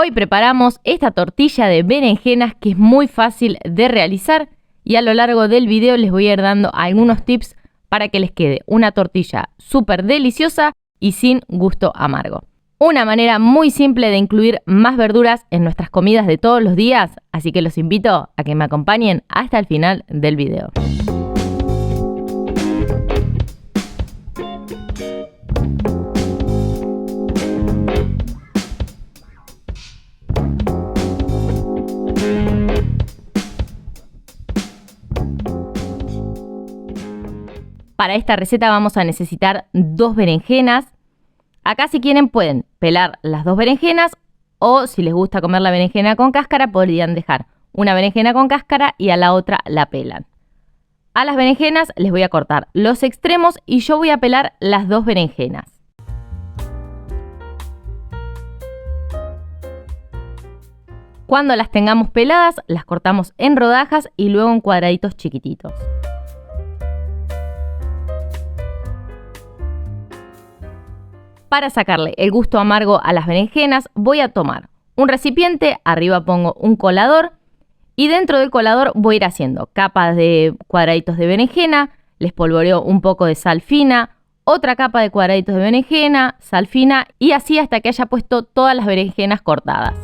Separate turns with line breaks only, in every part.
Hoy preparamos esta tortilla de berenjenas que es muy fácil de realizar y a lo largo del video les voy a ir dando algunos tips para que les quede una tortilla súper deliciosa y sin gusto amargo. Una manera muy simple de incluir más verduras en nuestras comidas de todos los días, así que los invito a que me acompañen hasta el final del video. Para esta receta vamos a necesitar 2 berenjenas. Acá si quieren pueden pelar las 2 berenjenas o si les gusta comer la berenjena con cáscara podrían dejar una berenjena con cáscara y a la otra la pelan. A las berenjenas les voy a cortar los extremos y yo voy a pelar las 2 berenjenas. Cuando las tengamos peladas las cortamos en rodajas y luego en cuadraditos chiquititos. Para sacarle el gusto amargo a las berenjenas voy a tomar un recipiente, arriba pongo un colador y dentro del colador voy a ir haciendo capas de cuadraditos de berenjena, les polvoreo un poco de sal fina, otra capa de cuadraditos de berenjena, sal fina y así hasta que haya puesto todas las berenjenas cortadas.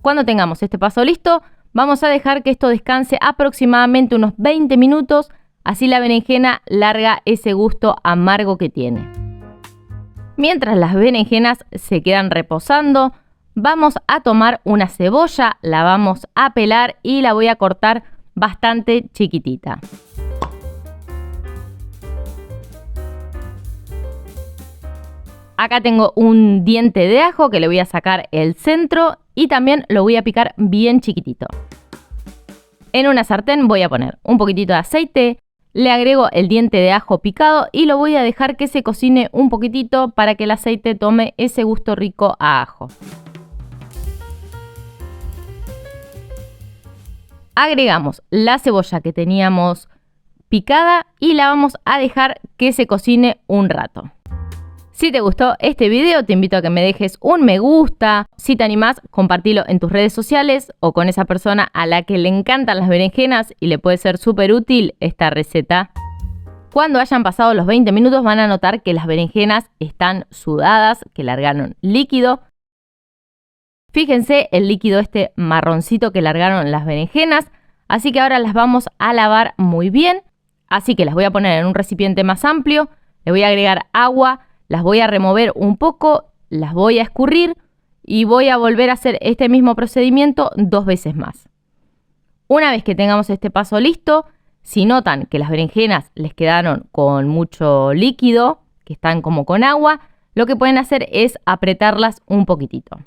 Cuando tengamos este paso listo, vamos a dejar que esto descanse aproximadamente unos 20 minutos. Así la berenjena larga ese gusto amargo que tiene. Mientras las berenjenas se quedan reposando, vamos a tomar una cebolla, la vamos a pelar y la voy a cortar bastante chiquitita. Acá tengo un diente de ajo que le voy a sacar el centro y también lo voy a picar bien chiquitito. En una sartén voy a poner un poquitito de aceite. Le agrego el diente de ajo picado y lo voy a dejar que se cocine un poquitito para que el aceite tome ese gusto rico a ajo. Agregamos la cebolla que teníamos picada y la vamos a dejar que se cocine un rato. Si te gustó este video, te invito a que me dejes un me gusta. Si te animás, compartilo en tus redes sociales o con esa persona a la que le encantan las berenjenas y le puede ser súper útil esta receta. Cuando hayan pasado los 20 minutos van a notar que las berenjenas están sudadas, que largaron líquido. Fíjense el líquido este marroncito que largaron las berenjenas. Así que ahora las vamos a lavar muy bien. Así que las voy a poner en un recipiente más amplio. Le voy a agregar agua. Las voy a remover un poco, las voy a escurrir y voy a volver a hacer este mismo procedimiento 2 veces más. Una vez que tengamos este paso listo, si notan que las berenjenas les quedaron con mucho líquido, que están como con agua, lo que pueden hacer es apretarlas un poquitito.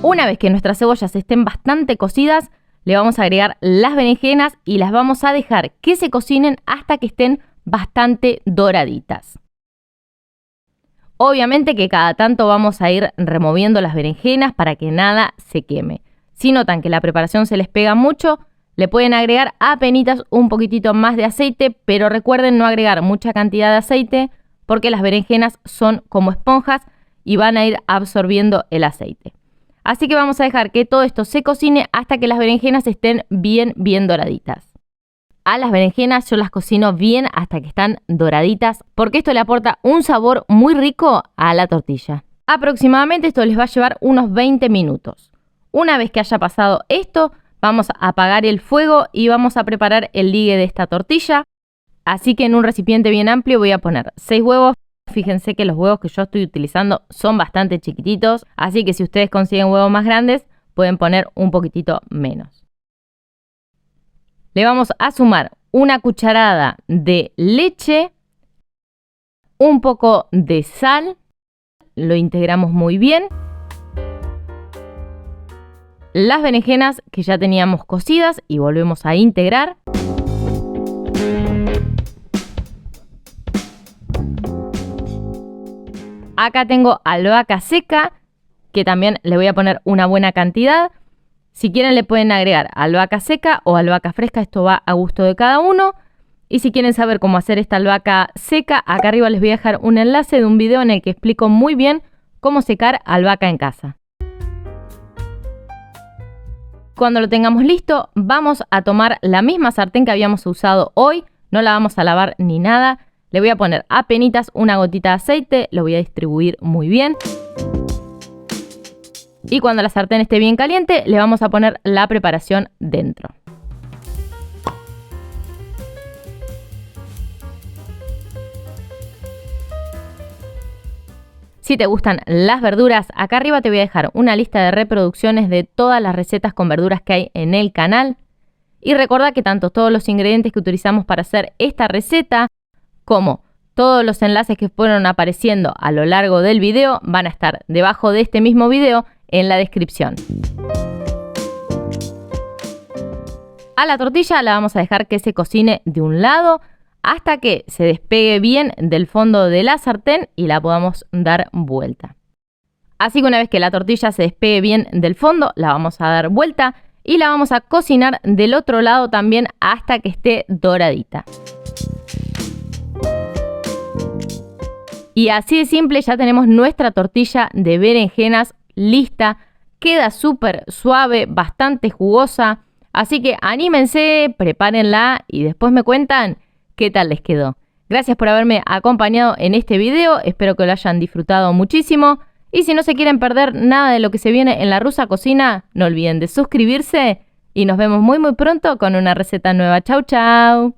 Una vez que nuestras cebollas estén bastante cocidas, le vamos a agregar las berenjenas y las vamos a dejar que se cocinen hasta que estén bastante doraditas. Obviamente que cada tanto vamos a ir removiendo las berenjenas para que nada se queme. Si notan que la preparación se les pega mucho, le pueden agregar apenitas un poquitito más de aceite, pero recuerden no agregar mucha cantidad de aceite porque las berenjenas son como esponjas y van a ir absorbiendo el aceite. Así que vamos a dejar que todo esto se cocine hasta que las berenjenas estén bien doraditas. A las berenjenas yo las cocino bien hasta que están doraditas porque esto le aporta un sabor muy rico a la tortilla. Aproximadamente esto les va a llevar unos 20 minutos. Una vez que haya pasado esto, vamos a apagar el fuego y vamos a preparar el ligue de esta tortilla. Así que en un recipiente bien amplio voy a poner 6 huevos. Fíjense que los huevos que yo estoy utilizando son bastante chiquititos, así que si ustedes consiguen huevos más grandes, pueden poner un poquitito menos. Le vamos a sumar una cucharada de leche, un poco de sal, lo integramos muy bien. Las berenjenas que ya teníamos cocidas y volvemos a integrar. Acá tengo albahaca seca, que también le voy a poner una buena cantidad. Si quieren le pueden agregar albahaca seca o albahaca fresca, esto va a gusto de cada uno. Y si quieren saber cómo hacer esta albahaca seca, acá arriba les voy a dejar un enlace de un video en el que explico muy bien cómo secar albahaca en casa. Cuando lo tengamos listo, vamos a tomar la misma sartén que habíamos usado hoy. No la vamos a lavar ni nada. Le voy a poner apenitas una gotita de aceite, lo voy a distribuir muy bien. Y cuando la sartén esté bien caliente, le vamos a poner la preparación dentro. Si te gustan las verduras, acá arriba te voy a dejar una lista de reproducciones de todas las recetas con verduras que hay en el canal. Y recuerda que tanto todos los ingredientes que utilizamos para hacer esta receta, como todos los enlaces que fueron apareciendo a lo largo del video, van a estar debajo de este mismo video en la descripción. A la tortilla la vamos a dejar que se cocine de un lado hasta que se despegue bien del fondo de la sartén y la podamos dar vuelta. Así que una vez que la tortilla se despegue bien del fondo, la vamos a dar vuelta y la vamos a cocinar del otro lado también hasta que esté doradita. Y así de simple ya tenemos nuestra tortilla de berenjenas lista. Queda súper suave, bastante jugosa. Así que anímense, prepárenla y después me cuentan qué tal les quedó. Gracias por haberme acompañado en este video. Espero que lo hayan disfrutado muchísimo. Y si no se quieren perder nada de lo que se viene en La Rusa Cocina, no olviden de suscribirse. Y nos vemos muy pronto con una receta nueva. Chau, chau.